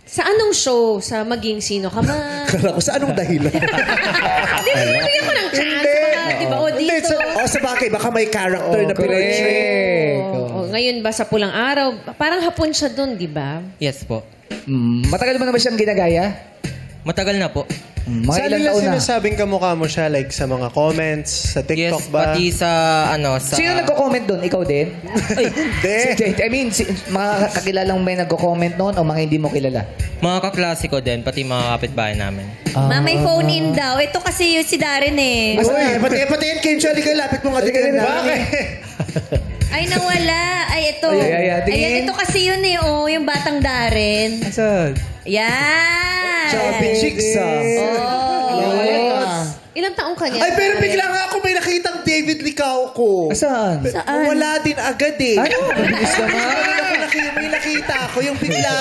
Sa anong show? Sa Maging Sino Ka Man? Kala ko, sa anong dahilan? Hindi, bigyan ko ng chance. Baka, di ba, audition. Sa bagay, baka may character na pinag-train. Ngayon ba sa Pulang Araw? Parang hapon siya doon, di ba? Yes po. Matagal mo na ba siyang ginagaya? Matagal na po. Mga Saan ilang nila taon na? sinasabing kamukha mo siya? Like sa mga comments, sa TikTok Yes, ba? pati sa sa... Sino nagko-comment doon? Ikaw din? Hindi. Mga kakilalang may nagko-comment noon o mga hindi mo kilala? Mga kaklasiko din, pati mga kapitbahay namin. Ma, may phone in daw. Ito kasi yung si Darren eh. Uy, pati yan, Kencho. Halika, lapit mo nga tingnan na. Bakit? Ay, nawala. Ay, ito. Tingin. Ayan, ito kasi yun eh. Oh, yung batang Darren. Asan? Yan. Chubby chicks, Ilang taong ka niya? Ay, pero bigla nga ako may nakitang David Licauco. Asan? Wala din agad eh. Ano? Mabilis ka na. May nakita ako yung bigla.